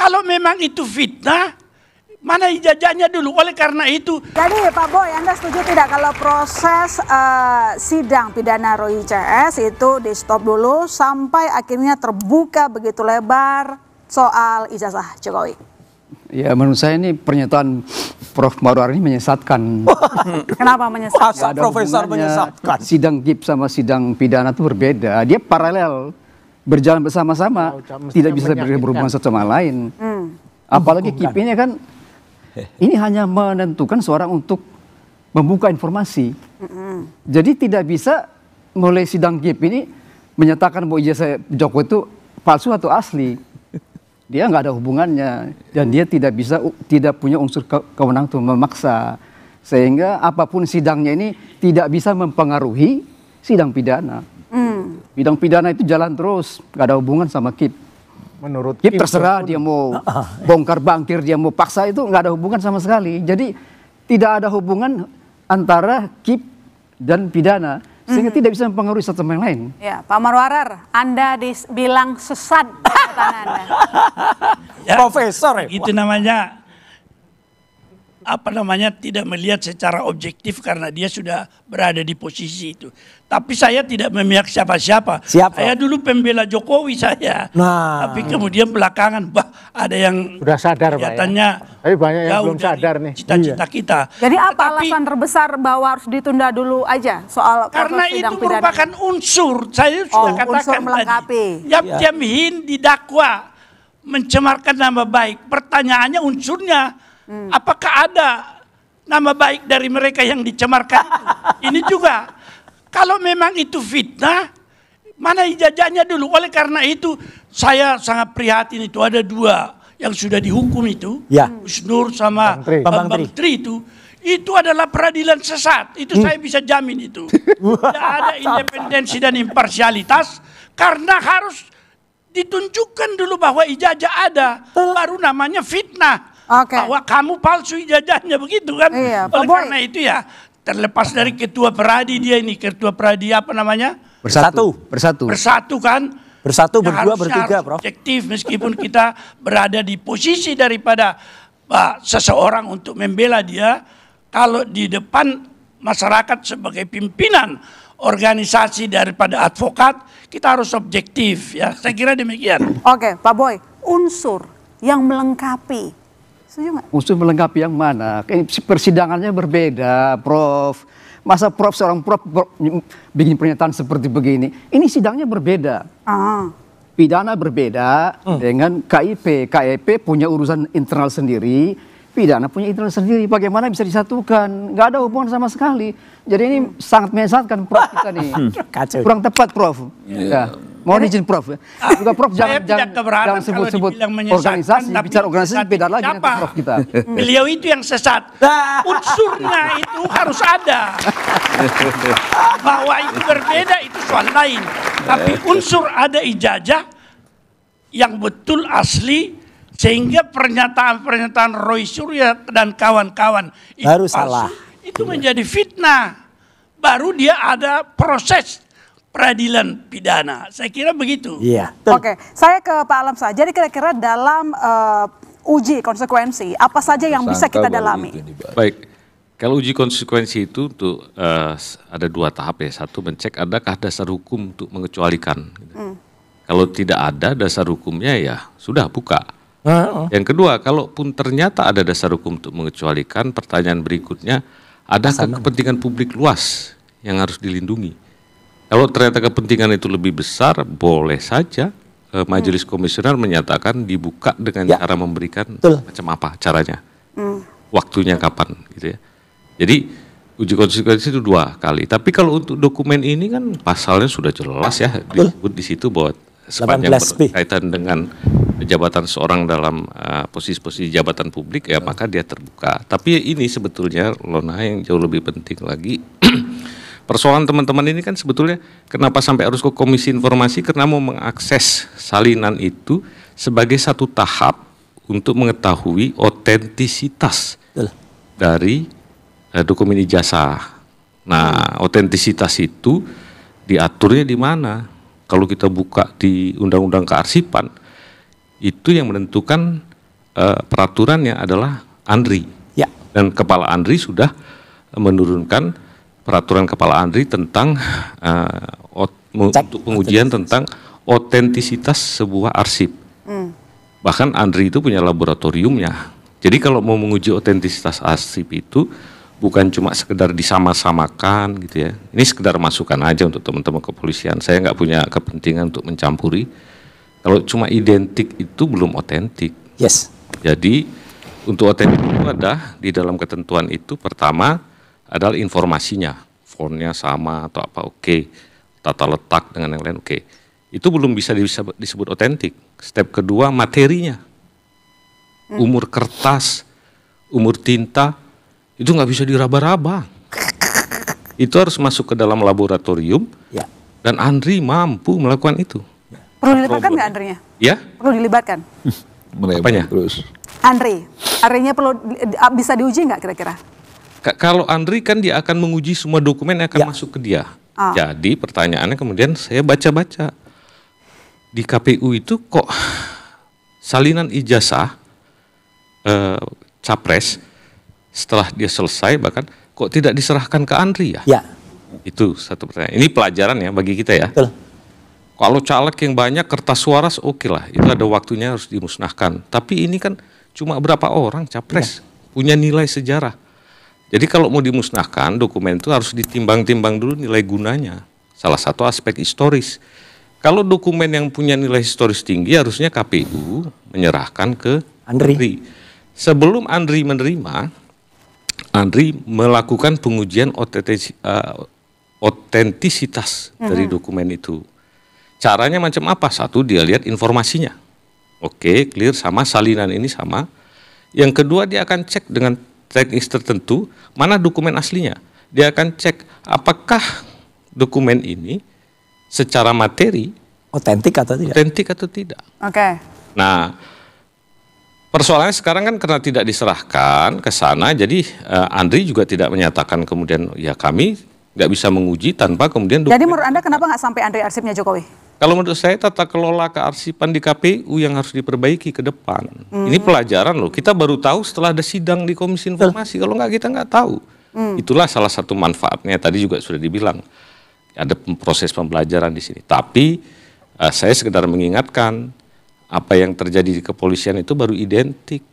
Kalau memang itu fitnah, mana ijazahnya dulu? Oleh karena itu. Jadi Pak Boy, Anda setuju tidak kalau proses sidang pidana Roy CS itu di stop dulu sampai akhirnya terbuka begitu lebar soal ijazah Jokowi? Ya, menurut saya ini pernyataan Prof. Marwar ini menyesatkan. Kenapa menyesatkan? Profesor menyesatkan. Sidang GIP sama sidang pidana itu berbeda. Dia paralel, berjalan bersama-sama, tidak bisa berhubungan satu sama lain. Apalagi GIP ini kan, ini hanya menentukan seorang untuk membuka informasi. Jadi tidak bisa mulai sidang GIP ini menyatakan bahwa ijazah Jokowi itu palsu atau asli. Dia nggak ada hubungannya dan dia tidak punya unsur kewenangan untuk memaksa, sehingga apapun sidangnya ini tidak bisa mempengaruhi sidang pidana. Sidang pidana itu jalan terus, nggak ada hubungan sama KIP. Menurut KIP terserah dia mau bongkar bangkir, dia mau paksa, itu nggak ada hubungan sama sekali. Jadi tidak ada hubungan antara KIP dan pidana, sehingga tidak bisa mempengaruhi satu sama yang lain. Ya, Pak Marwarar, Anda dibilang sesat pernyataan Anda. Ya, Profesor ya, itu namanya tidak melihat secara objektif karena dia sudah berada di posisi itu. Tapi saya tidak memihak siapa-siapa. Saya dulu pembela Jokowi saya. Tapi kemudian belakangan ada yang sudah sadar Pak ya. Tapi banyak yang belum sadar nih. Cita-cita kita. Jadi apa alasan terbesar bahwa harus ditunda dulu aja soal karena itu pidana? Merupakan unsur. Saya sudah katakan unsur melengkapi. Tadi. Jamhin didakwa mencemarkan nama baik. Pertanyaannya unsurnya. Apakah ada nama baik dari mereka yang dicemarkan itu? Ini juga, kalau memang itu fitnah, mana ijazahnya dulu? Oleh karena itu, saya sangat prihatin itu. Ada dua yang sudah dihukum itu, Gus Nur sama Bambang Tri itu adalah peradilan sesat. Itu saya bisa jamin itu. Tidak ada independensi dan imparsialitas, karena harus ditunjukkan dulu bahwa ijazah ada, baru namanya fitnah. Bahwa kamu palsu ijazahnya, begitu kan? Iya, oleh karena itu ya, terlepas dari ketua peradi dia ini, ketua peradi apa namanya? Bersatu kan? Bersatu, berdua, bertiga, Prof. Objektif meskipun kita berada di posisi daripada seseorang untuk membela dia, kalau di depan masyarakat sebagai pimpinan organisasi daripada advokat, kita harus objektif ya. Saya kira demikian. Oke, Pak Boy, unsur yang melengkapi. Unsur melengkapi yang mana? Persidangannya berbeda, Prof. Masa seorang Prof bikin pernyataan seperti begini? Ini sidangnya berbeda. Pidana berbeda dengan KIP. KIP punya urusan internal sendiri, pidana punya internal sendiri. Bagaimana bisa disatukan? Nggak ada hubungan sama sekali. Jadi ini sangat menyesatkan Prof kita nih. Kurang tepat, Prof. Ya. Mohon izin Prof. Juga Prof jangan sebut-sebut organisasi, bicara organisasi beda lagi dengan Prof kita. Beliau itu yang sesat. Unsurnya itu harus ada. Bahwa itu berbeda itu soal lain. Tapi unsur ada ijazah yang betul asli, sehingga pernyataan-pernyataan Roy Suryo dan kawan-kawan itu salah. Itu menjadi fitnah. Baru dia ada proses peradilan pidana. Saya kira begitu. Iya. Oke, saya ke Pak Alamsyah. Jadi kira-kira dalam uji konsekuensi, apa saja yang bisa kita dalami? Baik, kalau uji konsekuensi itu untuk ada dua tahap ya. Satu, mencek adakah dasar hukum untuk mengecualikan. Kalau tidak ada dasar hukumnya, ya sudah buka. Yang kedua, kalaupun ternyata ada dasar hukum untuk mengecualikan, pertanyaan berikutnya, adakah kepentingan publik luas yang harus dilindungi? Kalau ternyata kepentingan itu lebih besar, boleh saja Majelis Komisioner menyatakan dibuka dengan cara memberikan macam apa caranya, waktunya kapan, gitu ya. Jadi uji konsekuensi itu 2 kali. Tapi kalau untuk dokumen ini kan pasalnya sudah jelas ya, disebut di situ bahwa sepanjang berkaitan dengan jabatan seorang dalam posisi-posisi jabatan publik ya maka dia terbuka. Tapi ini sebetulnya Lona yang jauh lebih penting lagi. Persoalan teman-teman ini kan sebetulnya kenapa sampai harus ke Komisi Informasi, karena mau mengakses salinan itu sebagai satu tahap untuk mengetahui otentisitas dari dokumen ijazah. Nah, otentisitas itu diaturnya di mana? Kalau kita buka di Undang-Undang Kearsipan, itu yang menentukan peraturannya adalah Andri. Ya. Dan Kepala Andri sudah menurunkan peraturan Kepala Andri tentang untuk pengujian tentang otentisitas sebuah arsip. Bahkan Andri itu punya laboratoriumnya. Jadi kalau mau menguji otentisitas arsip itu bukan cuma sekedar disama-samakan gitu ya. Ini sekedar masukan aja untuk teman-teman kepolisian. Saya nggak punya kepentingan untuk mencampuri. Kalau cuma identik itu belum otentik. Yes. Jadi untuk otentik itu ada di dalam ketentuan itu, pertama adalah informasinya, fontnya sama atau apa, oke, tata letak dengan yang lain, oke. Itu belum bisa disebut otentik. Step kedua, materinya, umur kertas, umur tinta, itu nggak bisa diraba-raba. Itu harus masuk ke dalam laboratorium, Ya. dan Andri mampu melakukan itu. Perlu dilibatkan nggak Andrinya? Ya, Perlu dilibatkan. apanya? Terus. Andrinya perlu bisa diuji nggak kira-kira? Kalau Andri kan dia akan menguji semua dokumen yang akan masuk ke dia. Jadi pertanyaannya kemudian saya baca-baca. Di KPU itu kok salinan ijazah capres setelah dia selesai bahkan kok tidak diserahkan ke Andri ya? Ya. Itu satu pertanyaan. Ini pelajaran ya bagi kita ya. Betul. Kalau caleg yang banyak kertas suara oke lah, itu ada waktunya harus dimusnahkan. Tapi ini kan cuma berapa orang capres punya nilai sejarah. Jadi kalau mau dimusnahkan dokumen itu harus ditimbang-timbang dulu nilai gunanya. Salah satu aspek historis. Kalau dokumen yang punya nilai historis tinggi harusnya KPU menyerahkan ke Andri. Sebelum Andri menerima, Andri melakukan pengujian otentisitas dari dokumen itu. Caranya macam apa? Satu, dia lihat informasinya. Oke, clear, sama, salinan ini sama. Yang kedua, dia akan cek dengan teknik tertentu, mana dokumen aslinya. Dia akan cek apakah dokumen ini secara materi Otentik atau tidak? otentik atau tidak. Oke. Nah, persoalannya sekarang kan karena tidak diserahkan ke sana, jadi Andri juga tidak menyatakan kemudian, ya kami nggak bisa menguji tanpa kemudian dokumen. Jadi menurut Anda kenapa nggak sampai Andri arsipnya Jokowi? Kalau menurut saya tata kelola kearsipan di KPU yang harus diperbaiki ke depan. Ini pelajaran loh, kita baru tahu setelah ada sidang di Komisi Informasi, kalau nggak kita nggak tahu. Itulah salah satu manfaatnya, tadi juga sudah dibilang, ada proses pembelajaran di sini. Tapi saya sekedar mengingatkan, apa yang terjadi di kepolisian itu baru identik.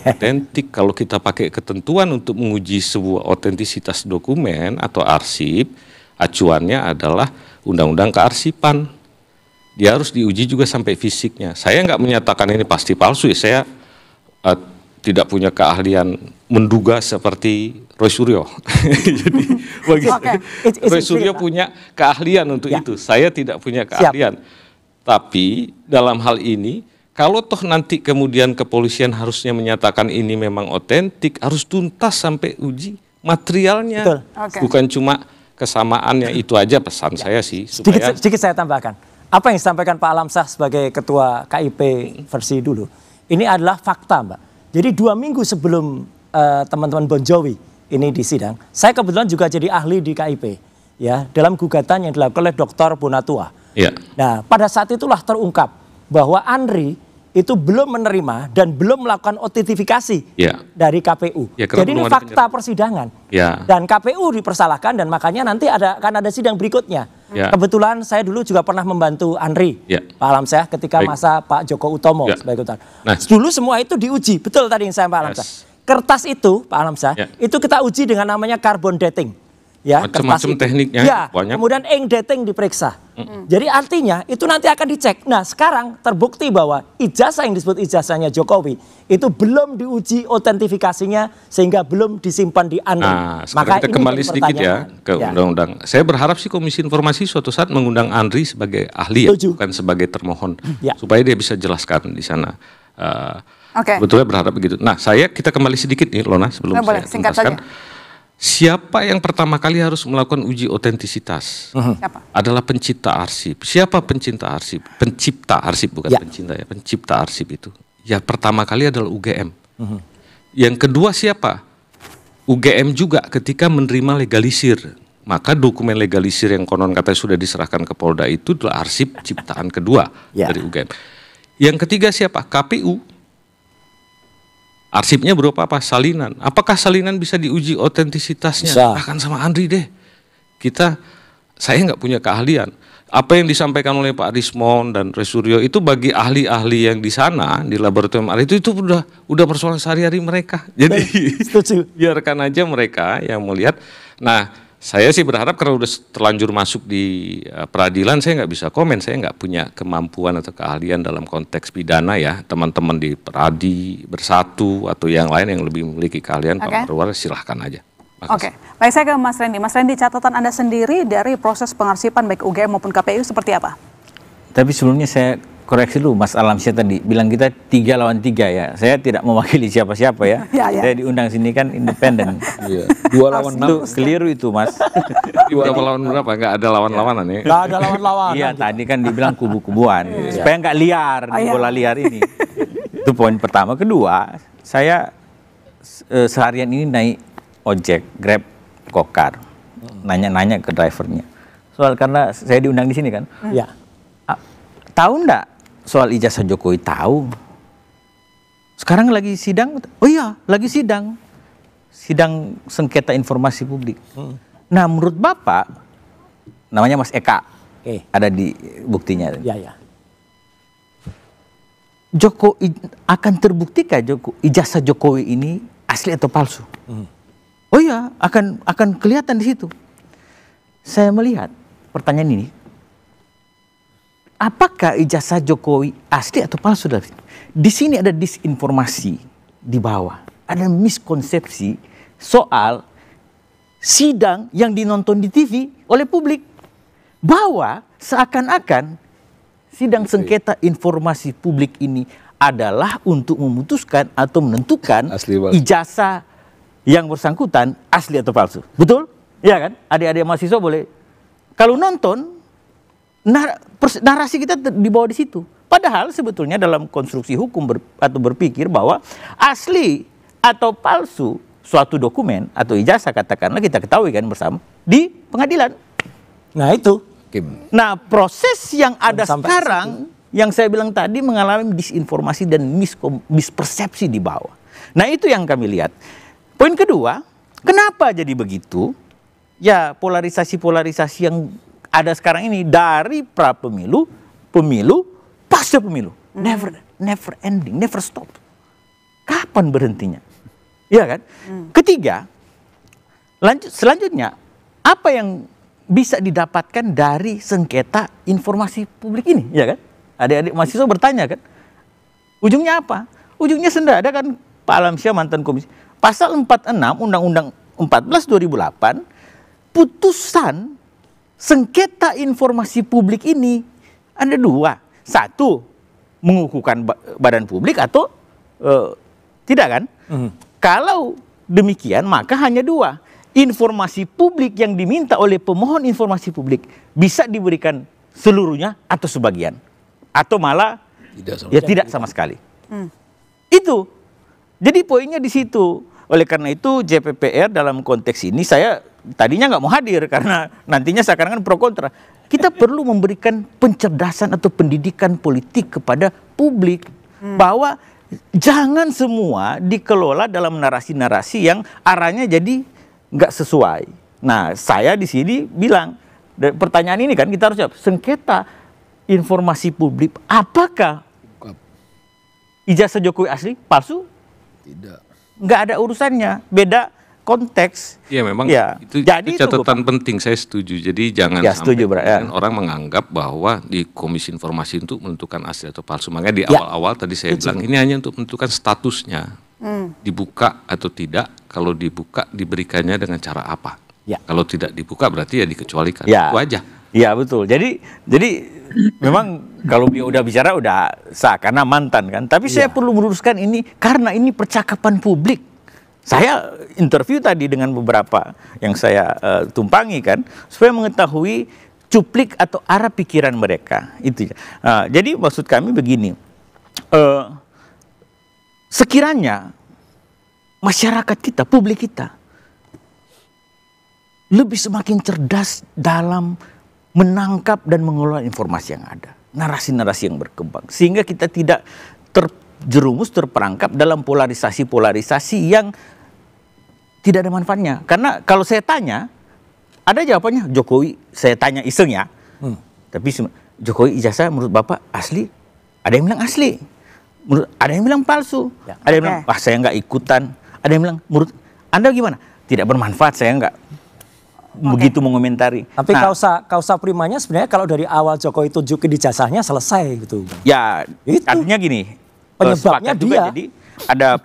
Otentik kalau kita pakai ketentuan untuk menguji sebuah otentisitas dokumen atau arsip, acuannya adalah Undang-Undang Kearsipan. Dia harus diuji juga sampai fisiknya. Saya nggak menyatakan ini pasti palsu ya. Saya tidak punya keahlian menduga seperti Roy Suryo. Jadi bagi Roy Suryo punya keahlian untuk itu. Saya tidak punya keahlian. Tapi dalam hal ini, kalau toh nanti kemudian kepolisian harusnya menyatakan ini memang otentik, harus tuntas sampai uji materialnya. Betul. Bukan cuma kesamaannya, itu aja pesan saya sih. Supaya Sedikit saya tambahkan. Apa yang disampaikan Pak Alamsyah sebagai Ketua KIP versi dulu, ini adalah fakta, Mbak. Jadi 2 minggu sebelum teman-teman Bon Jovi ini di sidang, saya kebetulan juga jadi ahli di KIP, ya, dalam gugatan yang dilakukan oleh Dr. Bonatua. ya. Nah, pada saat itulah terungkap bahwa Andri itu belum menerima dan belum melakukan otentifikasi dari KPU. Ya, jadi ini fakta persidangan. Ya. Dan KPU dipersalahkan dan makanya nanti akan ada sidang berikutnya. Ya. Kebetulan saya dulu juga pernah membantu Andri, Pak Alamsyah, ketika masa Pak Joko Utomo sebagai ketua. Nah, dulu semua itu diuji, betul tadi yang saya Pak Alamsyah. Kertas itu, Pak Alamsyah, itu kita uji dengan namanya carbon dating. Ya, macam-macam tekniknya banyak. Kemudian ink dating diperiksa. Jadi artinya itu nanti akan dicek. Nah, sekarang terbukti bahwa ijazah yang disebut ijazahnya Jokowi itu belum diuji otentifikasinya sehingga belum disimpan di Andri. Nah, maka kita kembali sedikit ya ke undang-undang. Saya berharap sih Komisi Informasi suatu saat mengundang Andri sebagai ahli, bukan sebagai termohon, supaya dia bisa jelaskan di sana. Betulnya berharap begitu. Nah, kita kembali sedikit nih, Lona, sebelum saya tuntaskan. Siapa yang pertama kali harus melakukan uji otentisitas? Siapa? Adalah pencipta arsip. Siapa pencipta arsip? Pencipta arsip, bukan pencinta ya. Pencipta arsip itu. Ya, pertama kali adalah UGM. Yang kedua siapa? UGM juga ketika menerima legalisir. Maka dokumen legalisir yang konon katanya sudah diserahkan ke Polda itu adalah arsip ciptaan kedua dari UGM. Yang ketiga siapa? KPU. Arsipnya berupa apa? Salinan. Apakah salinan bisa diuji otentisitasnya? Bisa. Akan sama Andri deh. Saya nggak punya keahlian. Apa yang disampaikan oleh Pak Rismond dan Resuryo itu bagi ahli-ahli yang di sana di laboratorium itu udah persoalan sehari-hari mereka. Jadi biarkan aja mereka yang melihat. Nah, saya sih berharap karena udah terlanjur masuk di peradilan, saya nggak bisa komen. Saya nggak punya kemampuan atau keahlian dalam konteks pidana ya. Teman-teman di Peradi Bersatu atau yang lain yang lebih memiliki keahlian, Pak Marwar, silahkan aja. Oke, baik, saya ke Mas Randy. Mas Randy, catatan Anda sendiri dari proses pengarsipan baik UGM maupun KPU seperti apa? Tapi sebelumnya saya koreksi dulu, Mas Alamsyah tadi bilang kita 3 lawan 3 ya. Saya tidak mewakili siapa-siapa ya. Saya diundang sini kan independen. 2 lawan 6. Itu keliru itu, Mas. 2 lawan berapa? Nggak ada lawan-lawanan ya? Nggak ada lawan-lawan. Iya, tadi kan dibilang kubu-kubuan. Supaya nggak liar di bola liar ini. Itu poin pertama. Kedua, saya seharian ini naik ojek, Grab, Gokar, nanya-nanya ke drivernya. Soal karena saya diundang di sini kan. Ya. Tahu enggak soal ijazah Jokowi? Tahu. Sekarang lagi sidang. Oh iya, lagi sidang. Sidang sengketa informasi publik. Nah, menurut Bapak, namanya Mas Eka, ada di buktinya. Ya. Akan terbuktikah ijazah Jokowi ini asli atau palsu? Oh iya, akan kelihatan di situ. Saya melihat pertanyaan ini, apakah ijazah Jokowi asli atau palsu? Di sini ada disinformasi di bawah, ada miskonsepsi soal sidang yang dinonton di TV oleh publik, bahwa seakan-akan sidang sengketa informasi publik ini adalah untuk memutuskan atau menentukan ijazah yang bersangkutan asli atau palsu. Betul? Iya kan? Adik-adik mahasiswa boleh. Kalau nonton, narasi kita dibawa di situ. Padahal sebetulnya dalam konstruksi hukum atau berpikir bahwa asli atau palsu suatu dokumen atau ijazah, katakanlah, kita ketahui kan bersama di pengadilan. Nah itu. Nah, proses yang ada sekarang yang saya bilang tadi mengalami disinformasi dan mispersepsi di bawah. Nah, itu yang kami lihat. Poin kedua, kenapa jadi begitu? Ya, polarisasi-polarisasi yang ada sekarang ini dari pra pemilu, pemilu, pasca pemilu. Never ending, never stop. Kapan berhentinya? Iya kan? Ketiga, selanjutnya, apa yang bisa didapatkan dari sengketa informasi publik ini? Ya kan? Adik-adik mahasiswa bertanya kan? Ujungnya apa? Ujungnya senda, ada kan Pak Alamsyah mantan komisi. Pasal 46 Undang-Undang 14 2008, putusan sengketa informasi publik ini ada 2. 1, mengukuhkan badan publik atau tidak kan? Kalau demikian maka hanya 2. Informasi publik yang diminta oleh pemohon informasi publik bisa diberikan seluruhnya atau sebagian. Atau malah tidak sama sekali. Itu. Jadi poinnya di situ. Oleh karena itu JPPR dalam konteks ini, saya tadinya nggak mau hadir karena nantinya seakan-akan pro kontra. Kita perlu memberikan pencerdasan atau pendidikan politik kepada publik bahwa jangan semua dikelola dalam narasi-narasi yang arahnya jadi nggak sesuai. Nah, saya di sini bilang, pertanyaan ini kan kita harus jawab, sengketa informasi publik, apakah ijazah Jokowi asli, palsu? Tidak. Nggak ada urusannya, beda konteks. Iya memang itu jadi catatan penting, saya setuju. Jadi jangan sampai orang menganggap bahwa di Komisi Informasi untuk menentukan asli atau palsu. Makanya di awal-awal tadi saya bilang ini hanya untuk menentukan statusnya. Dibuka atau tidak, kalau dibuka diberikannya dengan cara apa. Kalau tidak dibuka berarti ya dikecualikan. Itu aja. Iya betul. Jadi memang kalau dia udah bicara udah sah karena mantan kan. Tapi saya perlu meluruskan ini karena ini percakapan publik. Saya interview tadi dengan beberapa yang saya tumpangi kan, supaya mengetahui cuplik atau arah pikiran mereka. Itu. Jadi maksud kami begini, sekiranya masyarakat kita, publik kita lebih semakin cerdas dalam menangkap dan mengelola informasi yang ada, narasi-narasi yang berkembang, sehingga kita tidak terjerumus, terperangkap dalam polarisasi yang tidak ada manfaatnya. Karena kalau saya tanya, ada jawabannya Jokowi, saya tanya iseng ya. Tapi Jokowi ijazah menurut Bapak asli? Ada yang bilang asli. Ada yang bilang palsu. Ada yang bilang, wah saya nggak ikutan. Ada yang bilang, menurut Anda gimana? Tidak bermanfaat, saya nggak begitu mengomentari. Tapi kausa primanya sebenarnya kalau dari awal Jokowi tunjukin ijazahnya selesai gitu. Ya, itu artinya gini, penyebabnya sepakat juga, jadi ada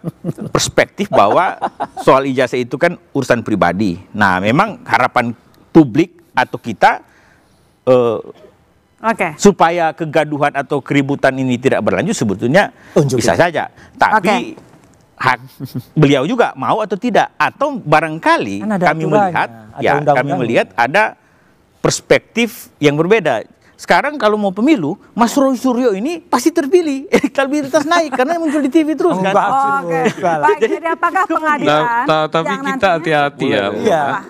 perspektif bahwa soal ijazah itu kan urusan pribadi. Nah, memang harapan publik atau kita supaya kegaduhan atau keributan ini tidak berlanjut sebetulnya bisa saja. Tapi hak beliau juga mau atau tidak, atau barangkali kami melihat ada perspektif yang berbeda. Sekarang kalau mau pemilu, Mas Roy Suryo ini pasti terpilih, elektabilitas naik karena muncul di TV terus kan. Baik, jadi apakah pengadilan? Tapi kita hati-hati ya.